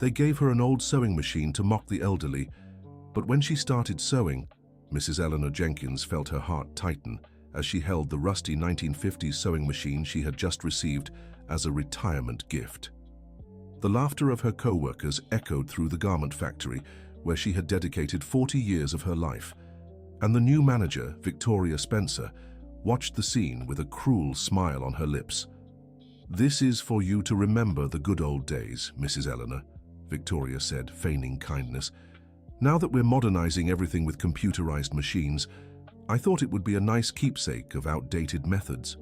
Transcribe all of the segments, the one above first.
They gave her an old sewing machine to mock the elderly, but when she started sewing, Mrs. Eleanor Jenkins felt her heart tighten as she held the rusty 1950s sewing machine she had just received as a retirement gift. The laughter of her co-workers echoed through the garment factory where she had dedicated 40 years of her life, and the new manager, Victoria Spencer, watched the scene with a cruel smile on her lips. "This is for you to remember the good old days, Mrs. Eleanor," Victoria said, feigning kindness. "Now that we're modernizing everything with computerized machines, I thought it would be a nice keepsake of outdated methods."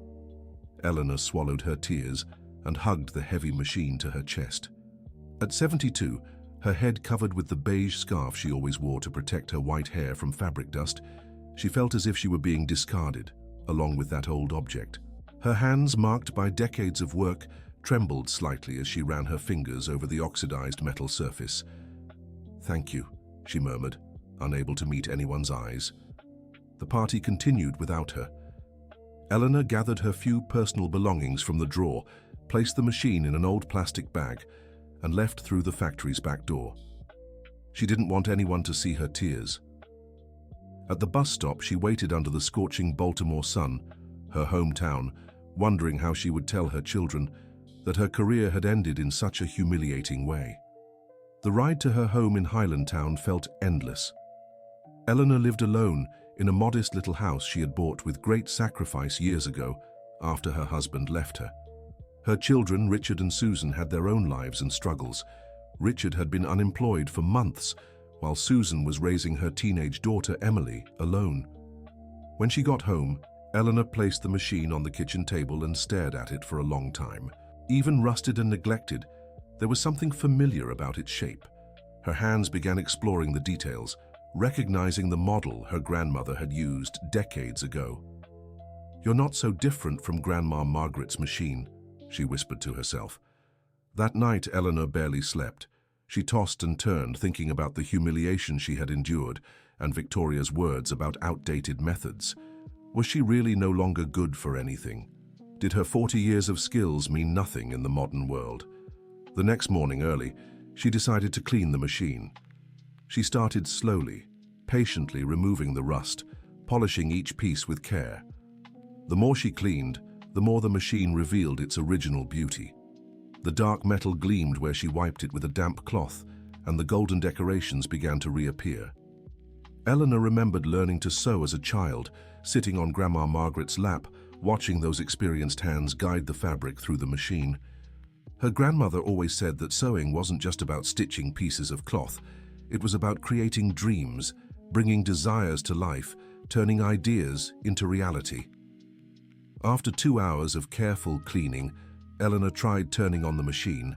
Eleanor swallowed her tears and hugged the heavy machine to her chest. At 72, her head covered with the beige scarf she always wore to protect her white hair from fabric dust, she felt as if she were being discarded, along with that old object. Her hands, marked by decades of work, trembled slightly as she ran her fingers over the oxidized metal surface. "Thank you," she murmured, unable to meet anyone's eyes. The party continued without her. Eleanor gathered her few personal belongings from the drawer, placed the machine in an old plastic bag, and left through the factory's back door. She didn't want anyone to see her tears. At the bus stop, she waited under the scorching Baltimore sun, her hometown, wondering how she would tell her children that her career had ended in such a humiliating way. The ride to her home in Highlandtown felt endless. Eleanor lived alone in a modest little house she had bought with great sacrifice years ago after her husband left her. Her children, Richard and Susan, had their own lives and struggles. Richard had been unemployed for months, while Susan was raising her teenage daughter, Emily, alone. When she got home, Eleanor placed the machine on the kitchen table and stared at it for a long time. Even rusted and neglected, there was something familiar about its shape. Her hands began exploring the details, recognizing the model her grandmother had used decades ago. "You're not so different from Grandma Margaret's machine," she whispered to herself. That night, Eleanor barely slept. She tossed and turned, thinking about the humiliation she had endured and Victoria's words about outdated methods. Was she really no longer good for anything? Did her 40 years of skills mean nothing in the modern world? The next morning early, she decided to clean the machine. She started slowly, patiently removing the rust, polishing each piece with care. The more she cleaned, the more the machine revealed its original beauty. The dark metal gleamed where she wiped it with a damp cloth, and the golden decorations began to reappear. Eleanor remembered learning to sew as a child, sitting on Grandma Margaret's lap, watching those experienced hands guide the fabric through the machine. Her grandmother always said that sewing wasn't just about stitching pieces of cloth. It was about creating dreams, bringing desires to life, turning ideas into reality. After 2 hours of careful cleaning, Eleanor tried turning on the machine.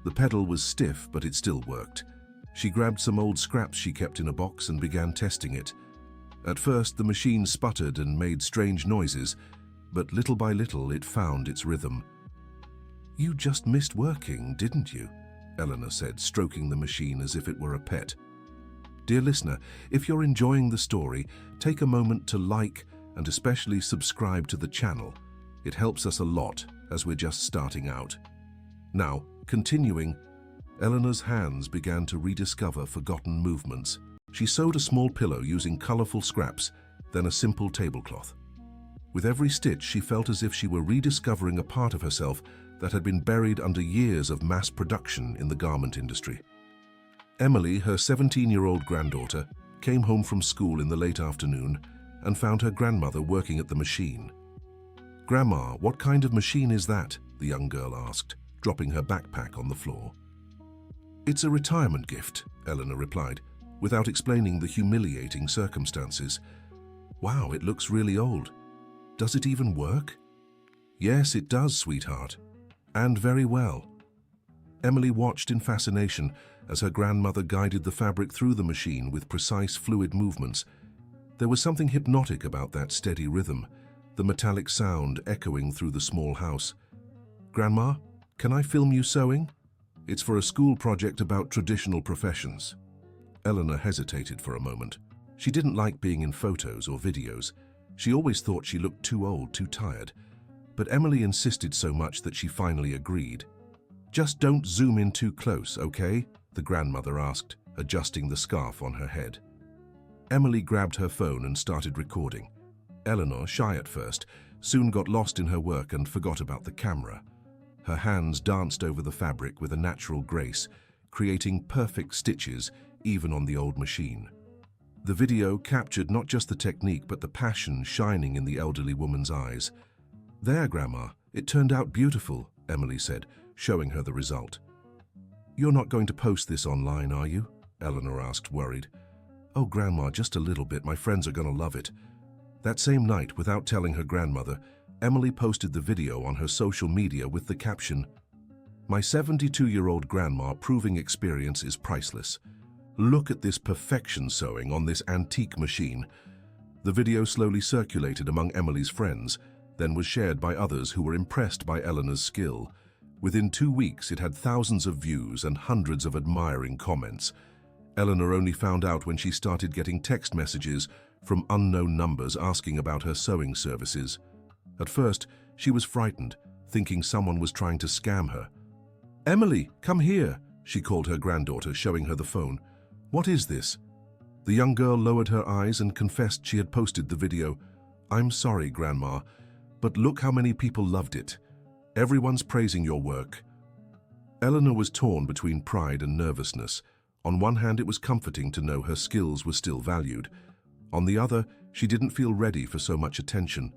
The pedal was stiff, but it still worked. She grabbed some old scraps she kept in a box and began testing it. At first, the machine sputtered and made strange noises, but little by little it found its rhythm. "You just missed working, didn't you?" Eleanor said, stroking the machine as if it were a pet. Dear listener, if you're enjoying the story, take a moment to like and especially subscribe to the channel. It helps us a lot as we're just starting out. Now, continuing, Eleanor's hands began to rediscover forgotten movements. She sewed a small pillow using colorful scraps, then a simple tablecloth. With every stitch, she felt as if she were rediscovering a part of herself that had been buried under years of mass production in the garment industry. Emily, her 17-year-old granddaughter, came home from school in the late afternoon and found her grandmother working at the machine. "Grandma, what kind of machine is that?" the young girl asked, dropping her backpack on the floor. "It's a retirement gift," Eleanor replied, without explaining the humiliating circumstances. "Wow, it looks really old. Does it even work?" "Yes, it does, sweetheart. And very well." Emily watched in fascination as her grandmother guided the fabric through the machine with precise, fluid movements. There was something hypnotic about that steady rhythm, the metallic sound echoing through the small house. "Grandma, can I film you sewing? It's for a school project about traditional professions." Eleanor hesitated for a moment. She didn't like being in photos or videos. She always thought she looked too old, too tired. But Emily insisted so much that she finally agreed. Just don't zoom in too close, okay? The grandmother asked, adjusting the scarf on her head. Emily grabbed her phone and started recording. Eleanor, shy at first, soon got lost in her work and forgot about the camera. Her hands danced over the fabric with a natural grace, creating perfect stitches even on the old machine. The video captured not just the technique but the passion shining in the elderly woman's eyes. "There, Grandma, it turned out beautiful," Emily said, showing her the result. "You're not going to post this online, are you?" Eleanor asked, worried. "Oh, Grandma, just a little bit. My friends are going to love it." That same night, without telling her grandmother, Emily posted the video on her social media with the caption, "My 72-year-old grandma proving experience is priceless. Look at this perfection sewing on this antique machine." The video slowly circulated among Emily's friends, then was shared by others who were impressed by Eleanor's skill. Within 2 weeks, it had thousands of views and hundreds of admiring comments. Eleanor only found out when she started getting text messages from unknown numbers asking about her sewing services. At first, she was frightened, thinking someone was trying to scam her. "Emily, come here," she called her granddaughter, showing her the phone. "What is this?" The young girl lowered her eyes and confessed she had posted the video. "I'm sorry, Grandma, but look how many people loved it. Everyone's praising your work." Eleanor was torn between pride and nervousness. On one hand, it was comforting to know her skills were still valued. On the other, she didn't feel ready for so much attention.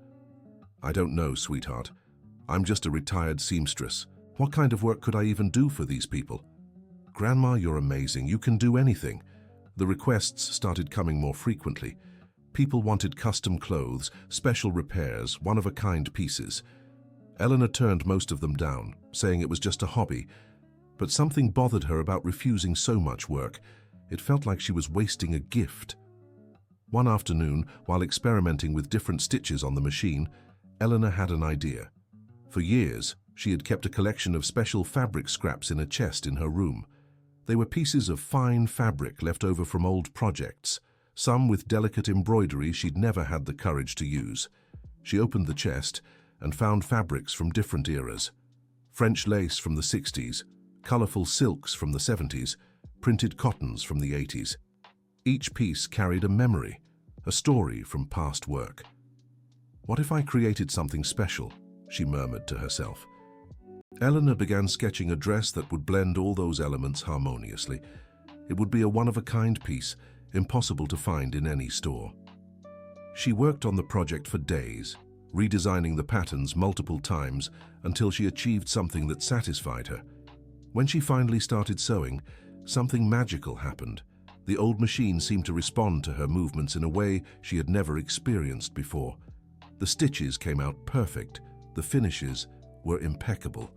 "I don't know, sweetheart. I'm just a retired seamstress. What kind of work could I even do for these people?" "Grandma, you're amazing. You can do anything." The requests started coming more frequently. People wanted custom clothes, special repairs, one-of-a-kind pieces. Eleanor turned most of them down, saying it was just a hobby. But something bothered her about refusing so much work. It felt like she was wasting a gift. One afternoon, while experimenting with different stitches on the machine, Eleanor had an idea. For years, she had kept a collection of special fabric scraps in a chest in her room. They were pieces of fine fabric left over from old projects, some with delicate embroidery she'd never had the courage to use. She opened the chest and found fabrics from different eras. French lace from the 60s, colorful silks from the 70s, printed cottons from the 80s. Each piece carried a memory, a story from past work. "What if I created something special?" she murmured to herself. Eleanor began sketching a dress that would blend all those elements harmoniously. It would be a one-of-a-kind piece, impossible to find in any store. She worked on the project for days, redesigning the patterns multiple times until she achieved something that satisfied her. When she finally started sewing, something magical happened. The old machine seemed to respond to her movements in a way she had never experienced before. The stitches came out perfect, the finishes were impeccable.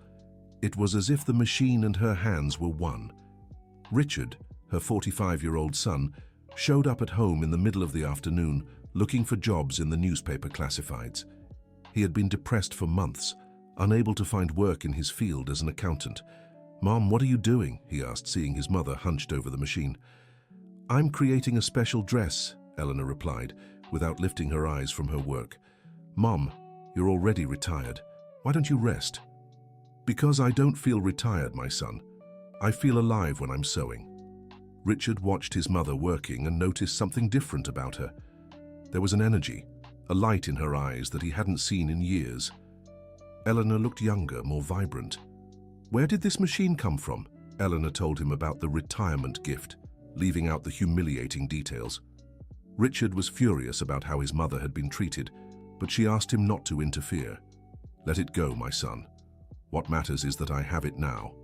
It was as if the machine and her hands were one. Richard, her 45-year-old son, showed up at home in the middle of the afternoon looking for jobs in the newspaper classifieds. He had been depressed for months, unable to find work in his field as an accountant. "Mom, what are you doing?" he asked, seeing his mother hunched over the machine. "I'm creating a special dress," Eleanor replied, without lifting her eyes from her work. "Mom, you're already retired. Why don't you rest?" "Because I don't feel retired, my son. I feel alive when I'm sewing." Richard watched his mother working and noticed something different about her. There was an energy, a light in her eyes that he hadn't seen in years. Eleanor looked younger, more vibrant. "Where did this machine come from?" Eleanor told him about the retirement gift, leaving out the humiliating details. Richard was furious about how his mother had been treated, but she asked him not to interfere. "Let it go, my son. What matters is that I have it now."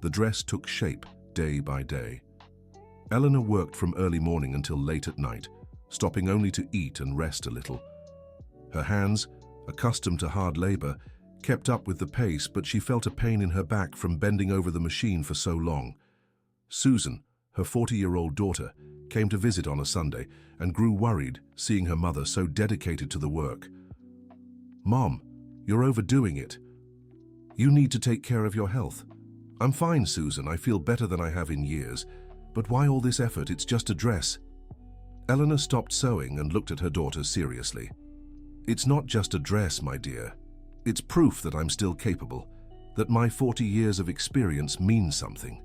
The dress took shape day by day. Eleanor worked from early morning until late at night, stopping only to eat and rest a little. Her hands, accustomed to hard labor, kept up with the pace, but she felt a pain in her back from bending over the machine for so long. Susan, her 40-year-old daughter, came to visit on a Sunday and grew worried seeing her mother so dedicated to the work. "Mom, you're overdoing it. You need to take care of your health." "I'm fine, Susan. I feel better than I have in years. But why all this effort? It's just a dress." Eleanor stopped sewing and looked at her daughter seriously. "It's not just a dress, my dear. It's proof that I'm still capable, that my 40 years of experience means something.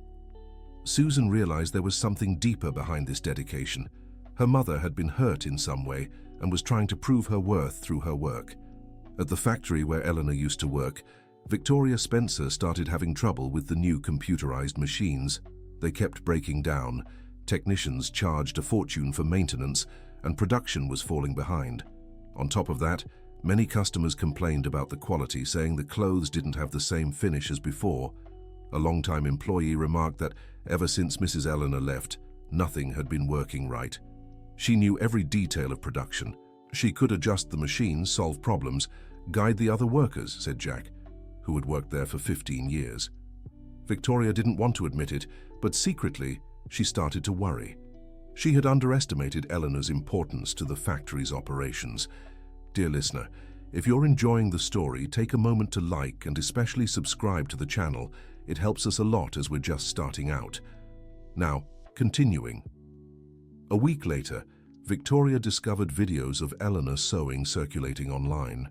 Susan realized there was something deeper behind this dedication. Her mother had been hurt in some way and was trying to prove her worth through her work. At the factory where Eleanor used to work, Victoria Spencer started having trouble with the new computerized machines. They kept breaking down, technicians charged a fortune for maintenance, and production was falling behind. On top of that, many customers complained about the quality, saying the clothes didn't have the same finish as before. A longtime employee remarked that ever since Mrs. Eleanor left, nothing had been working right. She knew every detail of production. She could adjust the machines, solve problems, guide the other workers, said Jack, who had worked there for 15 years. Victoria didn't want to admit it, but secretly, she started to worry. She had underestimated Eleanor's importance to the factory's operations. Dear listener, if you're enjoying the story, take a moment to like and especially subscribe to the channel. It helps us a lot as we're just starting out. Now, continuing. A week later, Victoria discovered videos of Eleanor sewing circulating online.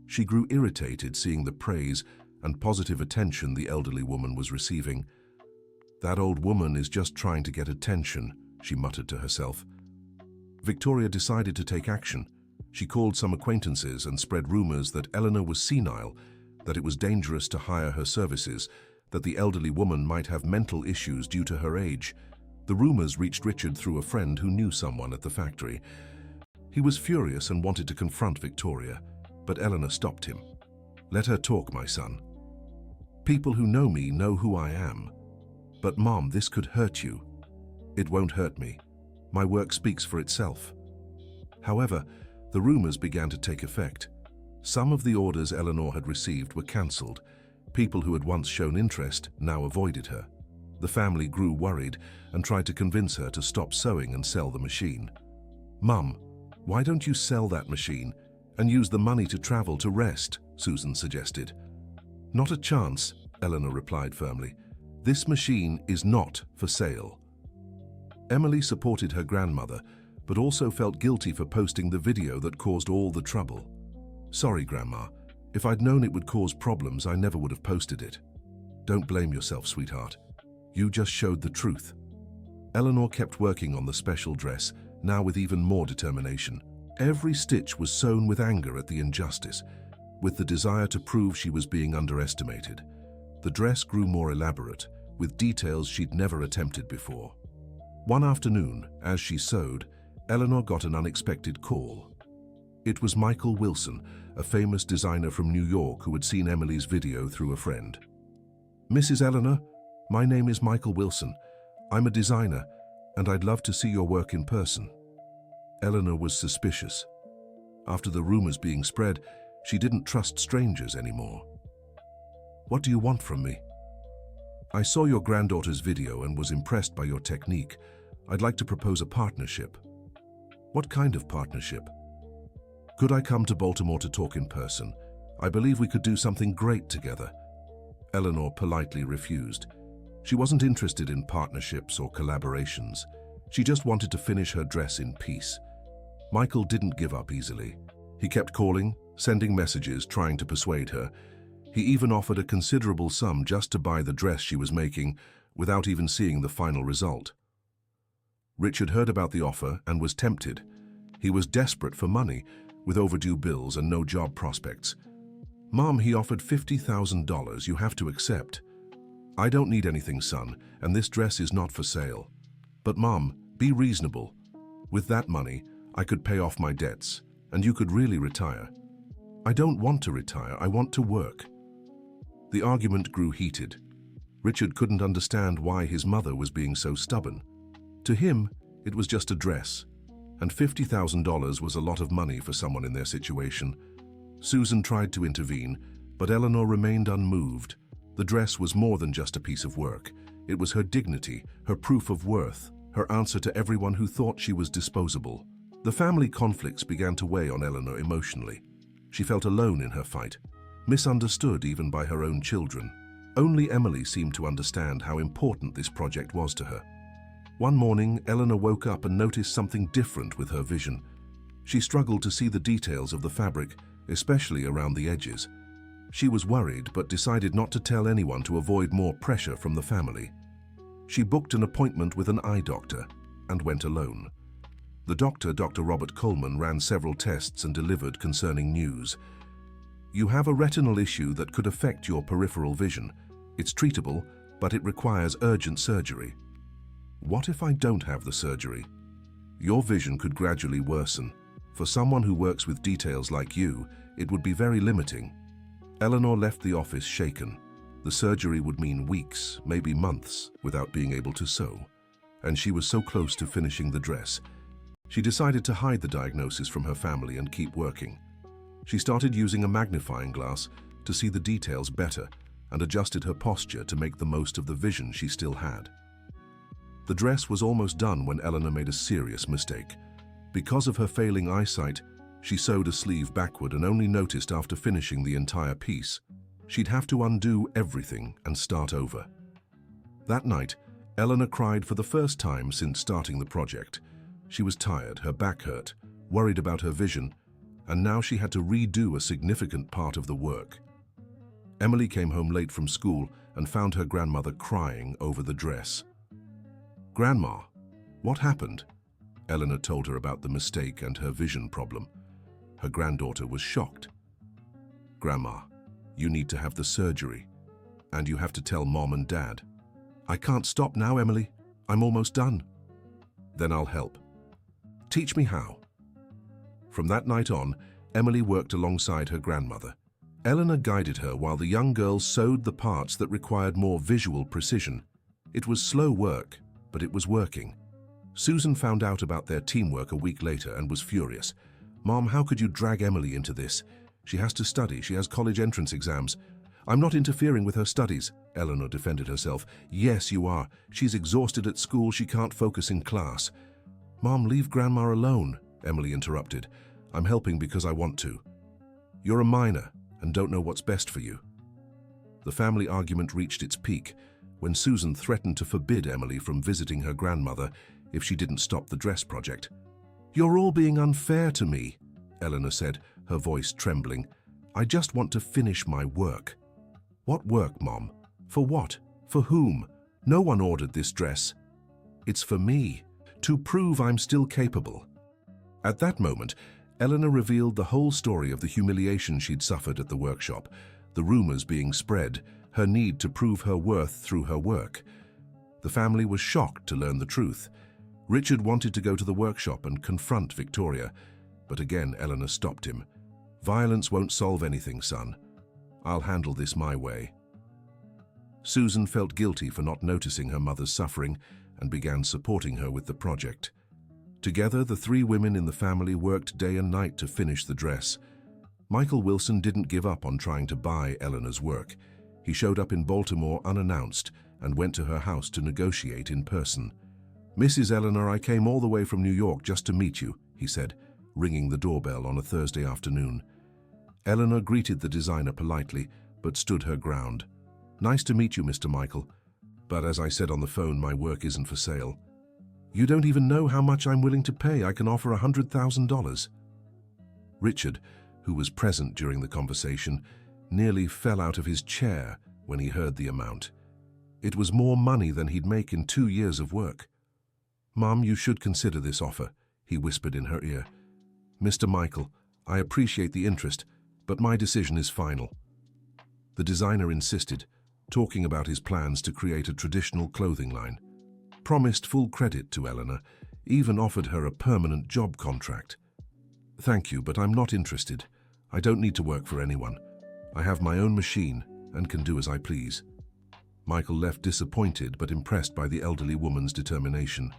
She grew irritated seeing the praise and positive attention the elderly woman was receiving. "That old woman is just trying to get attention," she muttered to herself. Victoria decided to take action. She called some acquaintances and spread rumors that Eleanor was senile, that it was dangerous to hire her services, that the elderly woman might have mental issues due to her age. The rumors reached Richard through a friend who knew someone at the factory. He was furious and wanted to confront Victoria, but Eleanor stopped him. "Let her talk, my son. People who know me know who I am. But Mom, this could hurt you." "It won't hurt me. My work speaks for itself." However, the rumors began to take effect. Some of the orders Eleanor had received were cancelled. People who had once shown interest now avoided her. The family grew worried and tried to convince her to stop sewing and sell the machine. "Mum, why don't you sell that machine and use the money to travel to rest?" Susan suggested. "Not a chance," Eleanor replied firmly. "This machine is not for sale." Emily supported her grandmother, but also felt guilty for posting the video that caused all the trouble. "Sorry, Grandma. If I'd known it would cause problems, I never would have posted it." "Don't blame yourself, sweetheart. You just showed the truth." Eleanor kept working on the special dress, now with even more determination. Every stitch was sewn with anger at the injustice, with the desire to prove she was being underestimated. The dress grew more elaborate, with details she'd never attempted before. One afternoon, as she sewed, Eleanor got an unexpected call. It was Michael Wilson, a famous designer from New York who had seen Emily's video through a friend. "Mrs. Eleanor, my name is Michael Wilson. I'm a designer, and I'd love to see your work in person." Eleanor was suspicious. After the rumors being spread, she didn't trust strangers anymore. "What do you want from me?" "I saw your granddaughter's video and was impressed by your technique. I'd like to propose a partnership." "What kind of partnership?" "Could I come to Baltimore to talk in person? I believe we could do something great together." Eleanor politely refused. She wasn't interested in partnerships or collaborations. She just wanted to finish her dress in peace. Michael didn't give up easily. He kept calling, sending messages, trying to persuade her. He even offered a considerable sum just to buy the dress she was making, without even seeing the final result. Richard heard about the offer and was tempted. He was desperate for money, with overdue bills and no job prospects. "Mom," he offered, $50,000. "You have to accept." "I don't need anything, son, and this dress is not for sale." "But Mom, be reasonable. With that money, I could pay off my debts, and you could really retire." "I don't want to retire, I want to work." The argument grew heated. Richard couldn't understand why his mother was being so stubborn. To him, it was just a dress, and $50,000 was a lot of money for someone in their situation. Susan tried to intervene, but Eleanor remained unmoved. The dress was more than just a piece of work. It was her dignity, her proof of worth, her answer to everyone who thought she was disposable. The family conflicts began to weigh on Eleanor emotionally. She felt alone in her fight, misunderstood even by her own children. Only Emily seemed to understand how important this project was to her. One morning, Eleanor woke up and noticed something different with her vision. She struggled to see the details of the fabric, especially around the edges. She was worried but decided not to tell anyone to avoid more pressure from the family. She booked an appointment with an eye doctor and went alone. The doctor, Dr. Robert Coleman, ran several tests and delivered concerning news. You have a retinal issue that could affect your peripheral vision. It's treatable, but it requires urgent surgery. What if I don't have the surgery? Your vision could gradually worsen. For someone who works with details like you, it would be very limiting. Eleanor left the office shaken. The surgery would mean weeks, maybe months, without being able to sew. And she was so close to finishing the dress. She decided to hide the diagnosis from her family and keep working. She started using a magnifying glass to see the details better and adjusted her posture to make the most of the vision she still had. The dress was almost done when Eleanor made a serious mistake. Because of her failing eyesight, she sewed a sleeve backward and only noticed after finishing the entire piece. She'd have to undo everything and start over. That night, Eleanor cried for the first time since starting the project. She was tired, her back hurt, worried about her vision, and now she had to redo a significant part of the work. Emily came home late from school and found her grandmother crying over the dress. "Grandma, what happened?" Eleanor told her about the mistake and her vision problem. Her granddaughter was shocked. "Grandma, you need to have the surgery, and you have to tell Mom and Dad." "I can't stop now, Emily. I'm almost done." "Then I'll help. Teach me how." From that night on, Emily worked alongside her grandmother. Eleanor guided her while the young girl sewed the parts that required more visual precision. It was slow work, but it was working. Susan found out about their teamwork a week later and was furious. "Mom, how could you drag Emily into this? She has to study. She has college entrance exams." "I'm not interfering with her studies," Eleanor defended herself. "Yes, you are. She's exhausted at school. She can't focus in class." "Mom, leave Grandma alone," Emily interrupted. "I'm helping because I want to. You're a minor and don't know what's best for you." The family argument reached its peak when Susan threatened to forbid Emily from visiting her grandmother if she didn't stop the dress project. "You're all being unfair to me," Eleanor said, her voice trembling. "I just want to finish my work." "What work, Mom? For what? For whom? No one ordered this dress." "It's for me, to prove I'm still capable." At that moment, Eleanor revealed the whole story of the humiliation she'd suffered at the workshop, the rumors being spread, her need to prove her worth through her work. The family was shocked to learn the truth. Richard wanted to go to the workshop and confront Victoria, but again Eleanor stopped him. "Violence won't solve anything, son. I'll handle this my way." Susan felt guilty for not noticing her mother's suffering and began supporting her with the project. Together, the three women in the family worked day and night to finish the dress. Michael Wilson didn't give up on trying to buy Eleanor's work. He showed up in Baltimore unannounced and went to her house to negotiate in person. "Mrs. Eleanor, I came all the way from New York just to meet you," he said, ringing the doorbell on a Thursday afternoon. Eleanor greeted the designer politely, but stood her ground. "Nice to meet you, Mr. Michael, but as I said on the phone, my work isn't for sale." "You don't even know how much I'm willing to pay. I can offer $100,000. Richard, who was present during the conversation, nearly fell out of his chair when he heard the amount. It was more money than he'd make in 2 years of work. "Mom, you should consider this offer," he whispered in her ear. "Mr. Michael, I appreciate the interest, but my decision is final." The designer insisted, talking about his plans to create a traditional clothing line. Promised full credit to Eleanor, even offered her a permanent job contract. "Thank you, but I'm not interested. I don't need to work for anyone. I have my own machine and can do as I please." Michael left disappointed but impressed by the elderly woman's determination.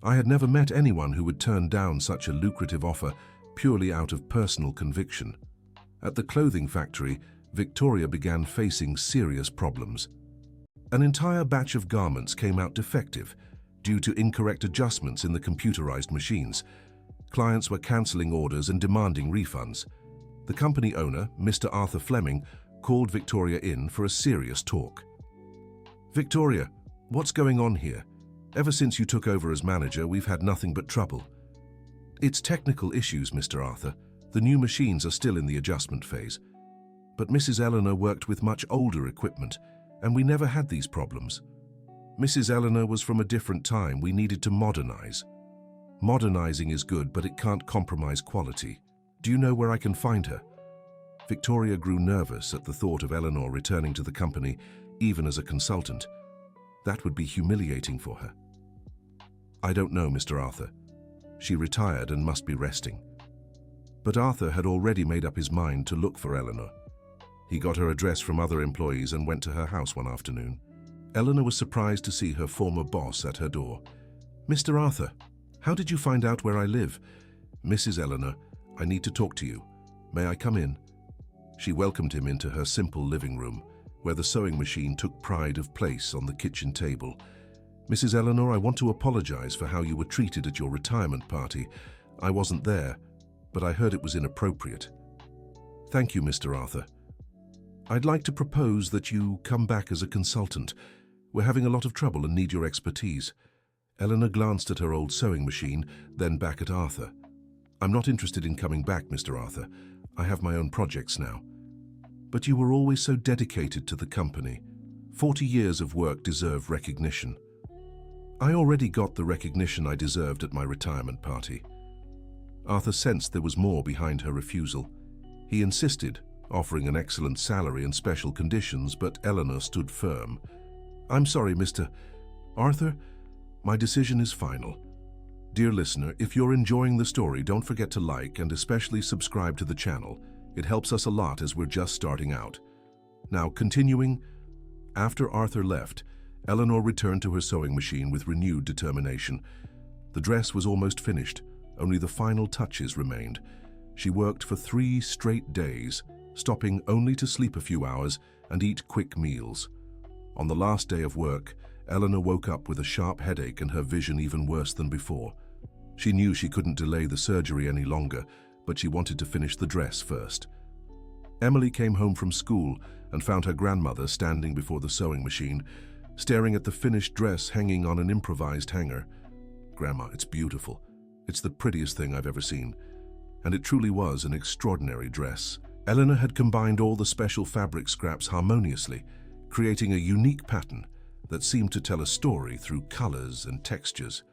"I had never met anyone who would turn down such a lucrative offer purely out of personal conviction." At the clothing factory, Victoria began facing serious problems. An entire batch of garments came out defective due to incorrect adjustments in the computerized machines. Clients were canceling orders and demanding refunds. The company owner, Mr. Arthur Fleming, called Victoria in for a serious talk. "Victoria, what's going on here? Ever since you took over as manager, we've had nothing but trouble." "It's technical issues, Mr. Arthur. The new machines are still in the adjustment phase." But Mrs. Eleanor worked with much older equipment, and we never had these problems. Mrs. Eleanor was from a different time. We needed to modernize. Modernizing is good, but it can't compromise quality. Do you know where I can find her? Victoria grew nervous at the thought of Eleanor returning to the company, even as a consultant. That would be humiliating for her. I don't know, Mr. Arthur. She retired and must be resting. But Arthur had already made up his mind to look for Eleanor. He got her address from other employees and went to her house one afternoon. Eleanor was surprised to see her former boss at her door. Mr. Arthur, how did you find out where I live? Mrs. Eleanor, I need to talk to you. May I come in? She welcomed him into her simple living room, where the sewing machine took pride of place on the kitchen table. Mrs. Eleanor, I want to apologize for how you were treated at your retirement party. I wasn't there, but I heard it was inappropriate. Thank you, Mr. Arthur. I'd like to propose that you come back as a consultant. We're having a lot of trouble and need your expertise. Eleanor glanced at her old sewing machine, then back at Arthur. I'm not interested in coming back, Mr. Arthur. I have my own projects now. But you were always so dedicated to the company. 40 years of work deserve recognition. I already got the recognition I deserved at my retirement party. Arthur sensed there was more behind her refusal. He insisted, offering an excellent salary and special conditions, but Eleanor stood firm. I'm sorry, Mr. Arthur. My decision is final. Dear listener, if you're enjoying the story, don't forget to like and especially subscribe to the channel. It helps us a lot as we're just starting out. Now, continuing, after Arthur left, Eleanor returned to her sewing machine with renewed determination. The dress was almost finished. Only the final touches remained. She worked for 3 straight days, stopping only to sleep a few hours and eat quick meals. On the last day of work, Eleanor woke up with a sharp headache and her vision even worse than before. She knew she couldn't delay the surgery any longer, but she wanted to finish the dress first. Emily came home from school and found her grandmother standing before the sewing machine, staring at the finished dress hanging on an improvised hanger. Grandma, it's beautiful. It's the prettiest thing I've ever seen. And it truly was an extraordinary dress. Eleanor had combined all the special fabric scraps harmoniously, creating a unique pattern that seemed to tell a story through colors and textures.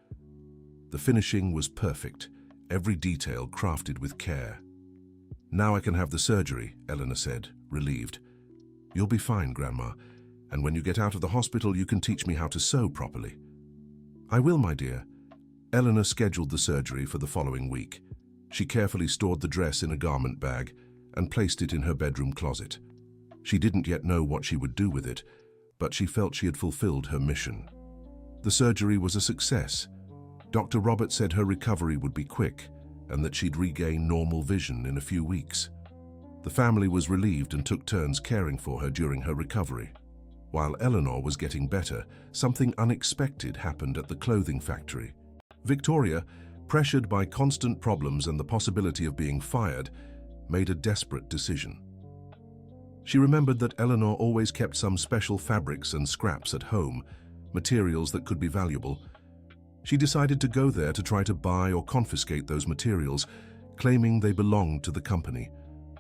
The finishing was perfect, every detail crafted with care. Now I can have the surgery, Eleanor said, relieved. You'll be fine, Grandma, and when you get out of the hospital you can teach me how to sew properly. I will, my dear. Eleanor scheduled the surgery for the following week. She carefully stored the dress in a garment bag and placed it in her bedroom closet. She didn't yet know what she would do with it, but she felt she had fulfilled her mission. The surgery was a success. Dr. Robert said her recovery would be quick and that she'd regain normal vision in a few weeks. The family was relieved and took turns caring for her during her recovery. While Eleanor was getting better, something unexpected happened at the clothing factory. Victoria, pressured by constant problems and the possibility of being fired, made a desperate decision. She remembered that Eleanor always kept some special fabrics and scraps at home, materials that could be valuable. She decided to go there to try to buy or confiscate those materials, claiming they belonged to the company.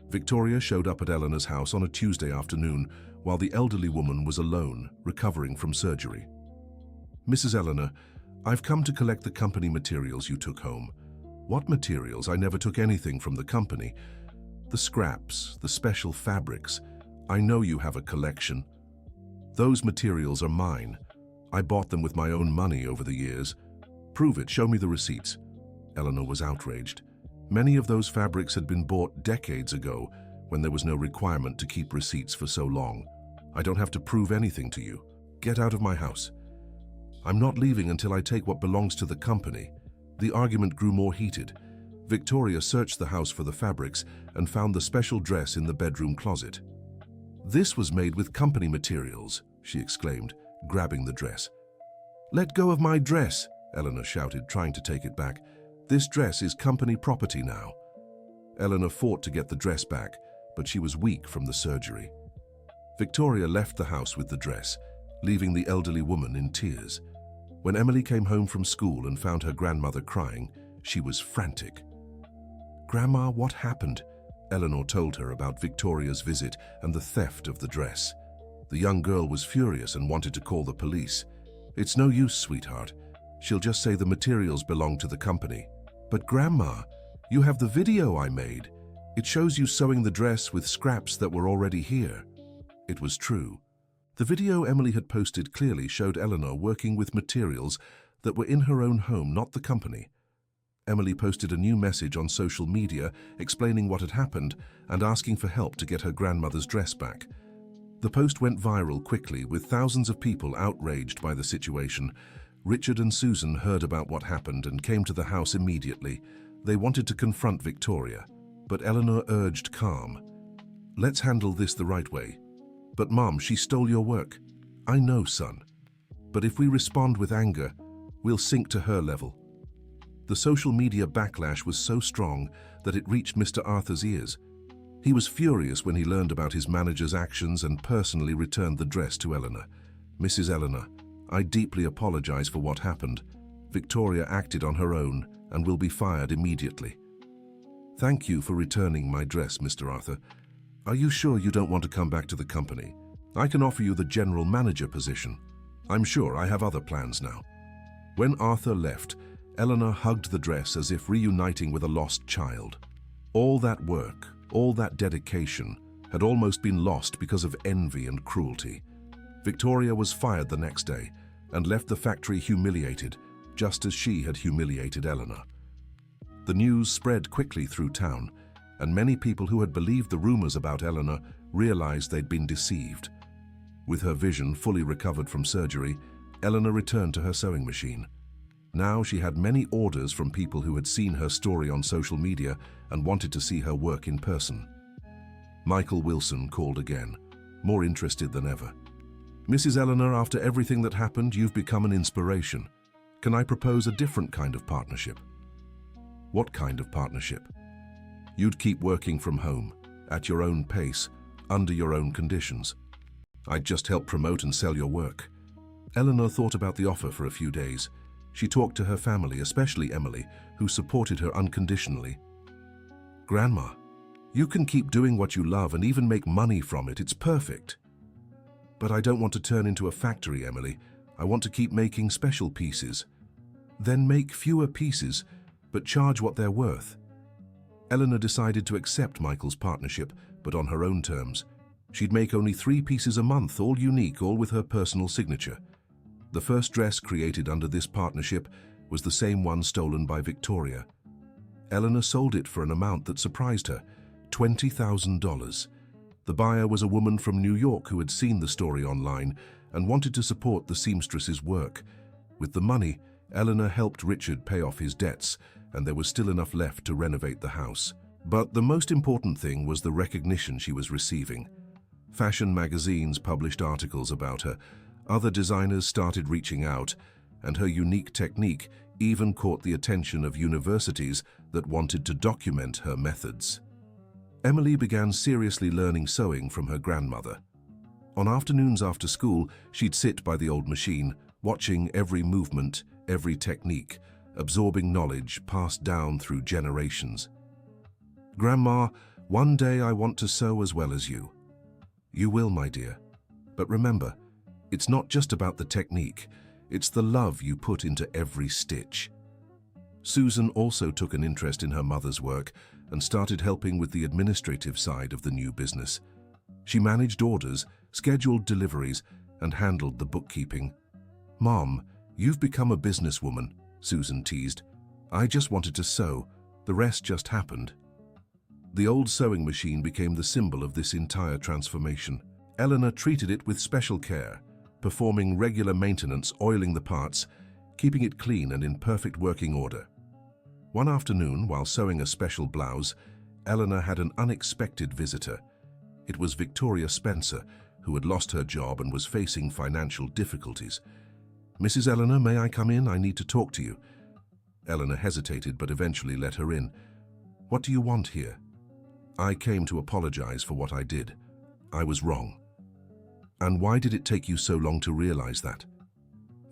Victoria showed up at Eleanor's house on a Tuesday afternoon while the elderly woman was alone, recovering from surgery. Mrs. Eleanor, I've come to collect the company materials you took home. What materials? I never took anything from the company. The scraps, the special fabrics. I know you have a collection. Those materials are mine. I bought them with my own money over the years. Prove it, show me the receipts. Eleanor was outraged. Many of those fabrics had been bought decades ago when there was no requirement to keep receipts for so long. I don't have to prove anything to you. Get out of my house. I'm not leaving until I take what belongs to the company. The argument grew more heated. Victoria searched the house for the fabrics and found the special dress in the bedroom closet. This was made with company materials, she exclaimed, grabbing the dress. Let go of my dress, Eleanor shouted, trying to take it back. This dress is company property now. Eleanor fought to get the dress back, but she was weak from the surgery. Victoria left the house with the dress, leaving the elderly woman in tears. When Emily came home from school and found her grandmother crying, she was frantic. Grandma, what happened? Eleanor told her about Victoria's visit and the theft of the dress. The young girl was furious and wanted to call the police. "It's no use, sweetheart. She'll just say the materials belong to the company." "But Grandma, you have the video I made. It shows you sewing the dress with scraps that were already here." It was true. The video Emily had posted clearly showed Eleanor working with materials that were in her own home, not the company. Emily posted a new message on social media explaining what had happened and asking for help to get her grandmother's dress back. The post went viral quickly, with thousands of people outraged by the situation. Richard and Susan heard about what happened and came to the house immediately. They wanted to confront Victoria, but Eleanor urged calm. "Let's handle this the right way." "But Mom, she stole your work." "I know, son. But if we respond with anger, we'll sink to her level." The social media backlash was so strong that it reached Mr. Arthur's ears. He was furious when he learned about his manager's actions and personally returned the dress to Eleanor. "Mrs. Eleanor, I deeply apologize for what happened. Victoria acted on her own and will be fired immediately." "Thank you for returning my dress, Mr. Arthur. Are you sure you don't want to come back to the company? I can offer you the general manager position. I'm sure I have other plans now." When Arthur left, Eleanor hugged the dress as if reuniting with a lost child. All that work, all that dedication, had almost been lost because of envy and cruelty. Victoria was fired the next day and left the factory humiliated, just as she had humiliated Eleanor. The news spread quickly through town, and many people who had believed the rumors about Eleanor realized they'd been deceived. With her vision fully recovered from surgery, Eleanor returned to her sewing machine. Now she had many orders from people who had seen her story on social media and wanted to see her work in person. Michael Wilson called again, more interested than ever. "Mrs. Eleanor, after everything that happened, you've become an inspiration. Can I propose a different kind of partnership?" "What kind of partnership?" "You'd keep working from home, at your own pace, under your own conditions. I'd just help promote and sell your work." Eleanor thought about the offer for a few days. She talked to her family, especially Emily, who supported her unconditionally. "Grandma, you can keep doing what you love and even make money from it. It's perfect." "But I don't want to turn into a factory, Emily. I want to keep making special pieces." "Then make fewer pieces, but charge what they're worth." Eleanor decided to accept Michael's partnership, but on her own terms. She'd make only 3 pieces a month, all unique, all with her personal signature. The first dress created under this partnership was the same one stolen by Victoria. Eleanor sold it for an amount that surprised her, $20,000. The buyer was a woman from New York who had seen the story online and wanted to support the seamstress's work. With the money, Eleanor helped Richard pay off his debts, and there was still enough left to renovate the house. But the most important thing was the recognition she was receiving. Fashion magazines published articles about her, other designers started reaching out, and her unique technique even caught the attention of universities that wanted to document her methods. Emily began seriously learning sewing from her grandmother. On afternoons after school, she'd sit by the old machine, watching every movement, every technique, absorbing knowledge passed down through generations. "Grandma, one day I want to sew as well as you." "You will, my dear. But remember, it's not just about the technique, it's the love you put into every stitch." Susan also took an interest in her mother's work and started helping with the administrative side of the new business. She managed orders, scheduled deliveries, and handled the bookkeeping. "Mom, you've become a businesswoman," Susan teased. "I just wanted to sew. The rest just happened." The old sewing machine became the symbol of this entire transformation. Eleanor treated it with special care, performing regular maintenance, oiling the parts, keeping it clean and in perfect working order. One afternoon, while sewing a special blouse, Eleanor had an unexpected visitor. It was Victoria Spencer, who had lost her job and was facing financial difficulties. "Mrs. Eleanor, may I come in? I need to talk to you." Eleanor hesitated but eventually let her in. "What do you want here?" "I came to apologize for what I did. I was wrong." "And why did it take you so long to realize that?"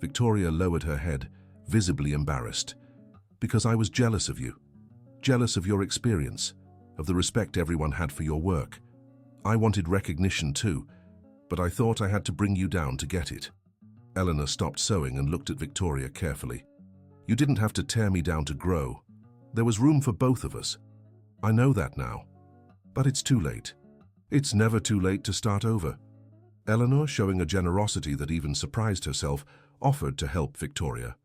Victoria lowered her head, visibly embarrassed. "Because I was jealous of you. Jealous of your experience. of the respect everyone had for your work. I wanted recognition too, but I thought I had to bring you down to get it." Eleanor stopped sewing and looked at Victoria carefully. "You didn't have to tear me down to grow. There was room for both of us. I know that now. But it's too late. It's never too late to start over." Eleanor, showing a generosity that even surprised herself, offered to help Victoria.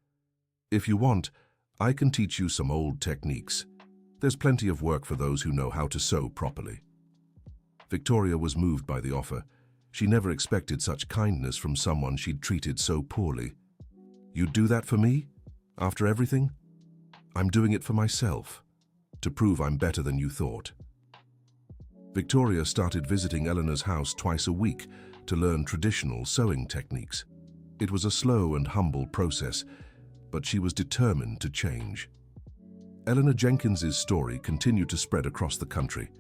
"If you want, I can teach you some old techniques. There's plenty of work for those who know how to sew properly." Victoria was moved by the offer. She never expected such kindness from someone she'd treated so poorly. "You'd do that for me? After everything?" "I'm doing it for myself, to prove I'm better than you thought." Victoria started visiting Eleanor's house twice a week to learn traditional sewing techniques. It was a slow and humble process, but she was determined to change. Eleanor Jenkins's story continued to spread across the country.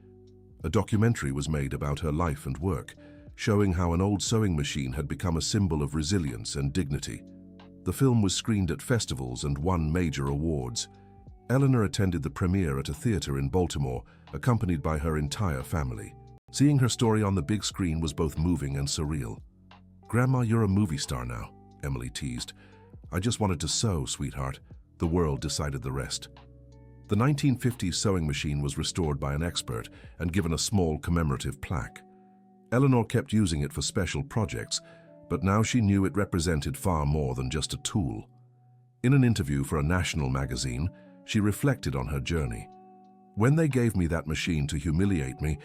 A documentary was made about her life and work, showing how an old sewing machine had become a symbol of resilience and dignity. The film was screened at festivals and won major awards. Eleanor attended the premiere at a theater in Baltimore, accompanied by her entire family. Seeing her story on the big screen was both moving and surreal. "Grandma, you're a movie star now," Emily teased. "I just wanted to sew, sweetheart. The world decided the rest." The 1950s sewing machine was restored by an expert and given a small commemorative plaque. Eleanor kept using it for special projects, but now she knew it represented far more than just a tool. In an interview for a national magazine, she reflected on her journey. "When they gave me that machine to humiliate me,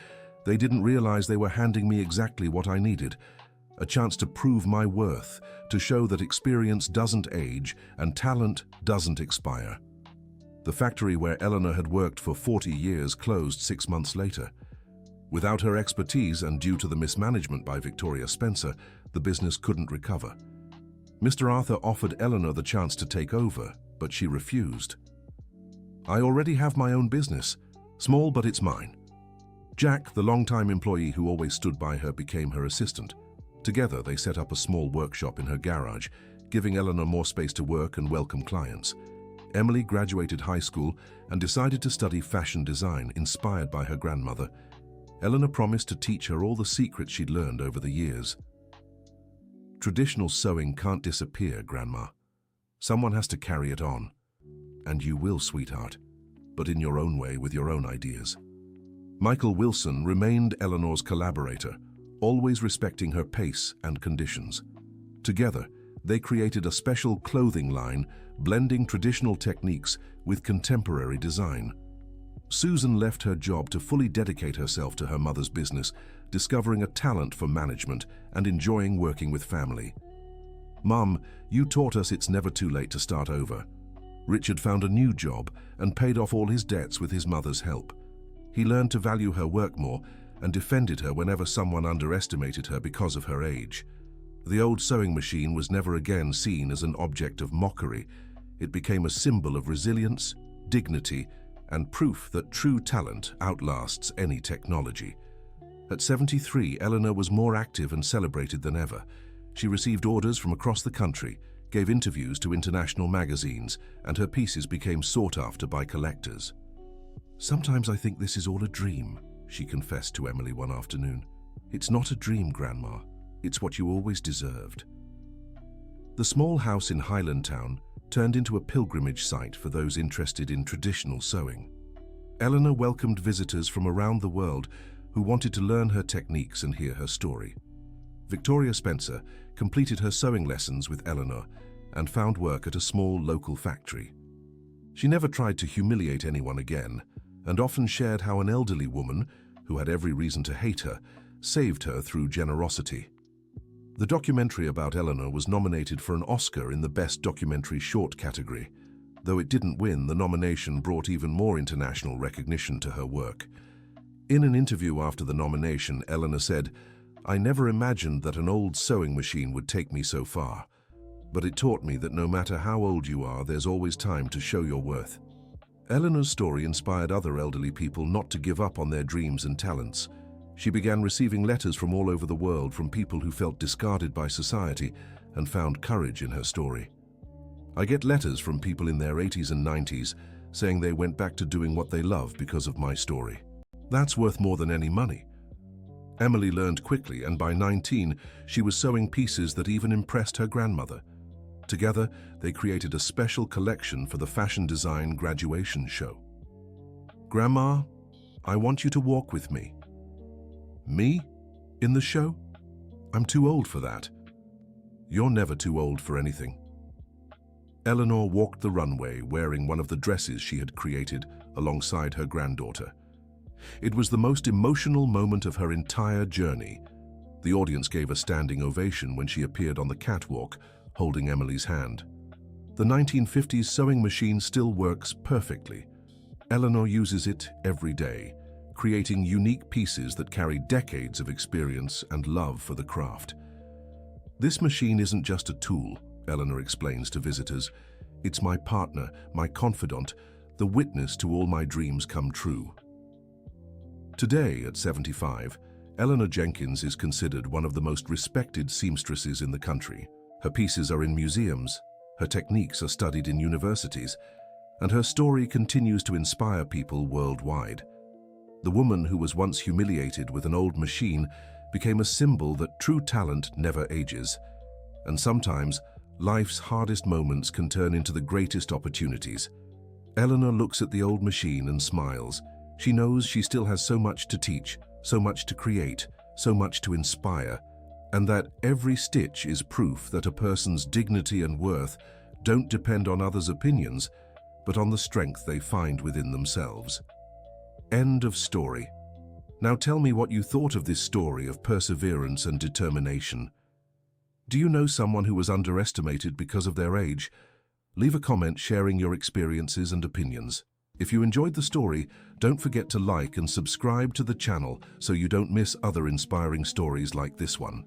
they didn't realize they were handing me exactly what I needed, a chance to prove my worth, to show that experience doesn't age and talent doesn't expire." The factory where Eleanor had worked for 40 years closed 6 months later. Without her expertise and due to the mismanagement by Victoria Spencer, the business couldn't recover. Mr. Arthur offered Eleanor the chance to take over, but she refused. "I already have my own business. Small, but it's mine." Jack, the longtime employee who always stood by her, became her assistant. Together, they set up a small workshop in her garage, giving Eleanor more space to work and welcome clients. Emily graduated high school and decided to study fashion design, inspired by her grandmother. Eleanor promised to teach her all the secrets she'd learned over the years. "Traditional sewing can't disappear, Grandma. Someone has to carry it on. And you will, sweetheart, but in your own way with your own ideas." Michael Wilson remained Eleanor's collaborator, always respecting her pace and conditions. Together, they created a special clothing line, blending traditional techniques with contemporary design. Susan left her job to fully dedicate herself to her mother's business, discovering a talent for management and enjoying working with family. "Mum, you taught us it's never too late to start over." Richard found a new job and paid off all his debts with his mother's help. He learned to value her work more and defended her whenever someone underestimated her because of her age. The old sewing machine was never again seen as an object of mockery. It became a symbol of resilience, dignity, and proof that true talent outlasts any technology. At 73, Eleanor was more active and celebrated than ever. She received orders from across the country, gave interviews to international magazines, and her pieces became sought after by collectors. "Sometimes I think this is all a dream," she confessed to Emily one afternoon. "It's not a dream, Grandma. It's what you always deserved." The small house in Highlandtown turned into a pilgrimage site for those interested in traditional sewing. Eleanor welcomed visitors from around the world who wanted to learn her techniques and hear her story. Victoria Spencer completed her sewing lessons with Eleanor and found work at a small local factory. She never tried to humiliate anyone again, and often shared how an elderly woman, who had every reason to hate her, saved her through generosity. The documentary about Eleanor was nominated for an Oscar in the Best Documentary Short category. Though it didn't win, the nomination brought even more international recognition to her work. In an interview after the nomination, Eleanor said, "I never imagined that an old sewing machine would take me so far. But it taught me that no matter how old you are, there's always time to show your worth." Eleanor's story inspired other elderly people not to give up on their dreams and talents. She began receiving letters from all over the world from people who felt discarded by society and found courage in her story. "I get letters from people in their 80s and 90s saying they went back to doing what they love because of my story. That's worth more than any money. Emily learned quickly, and by 19, she was sewing pieces that even impressed her grandmother. Together, they created a special collection for the fashion design graduation show. "Grandma, I want you to walk with me." "Me? In the show? I'm too old for that." "You're never too old for anything." Eleanor walked the runway wearing one of the dresses she had created alongside her granddaughter. It was the most emotional moment of her entire journey. The audience gave a standing ovation when she appeared on the catwalk, holding Emily's hand. The 1950s sewing machine still works perfectly. Eleanor uses it every day, creating unique pieces that carry decades of experience and love for the craft. "This machine isn't just a tool," Eleanor explains to visitors. "It's my partner, my confidant, the witness to all my dreams come true." Today, at 75, Eleanor Jenkins is considered one of the most respected seamstresses in the country. Her pieces are in museums, her techniques are studied in universities, and her story continues to inspire people worldwide. The woman who was once humiliated with an old machine became a symbol that true talent never ages. And sometimes, life's hardest moments can turn into the greatest opportunities. Eleanor looks at the old machine and smiles. She knows she still has so much to teach, so much to create, so much to inspire, and that every stitch is proof that a person's dignity and worth don't depend on others' opinions, but on the strength they find within themselves. End of story. Now tell me what you thought of this story of perseverance and determination. Do you know someone who was underestimated because of their age? Leave a comment sharing your experiences and opinions. If you enjoyed the story, don't forget to like and subscribe to the channel so you don't miss other inspiring stories like this one.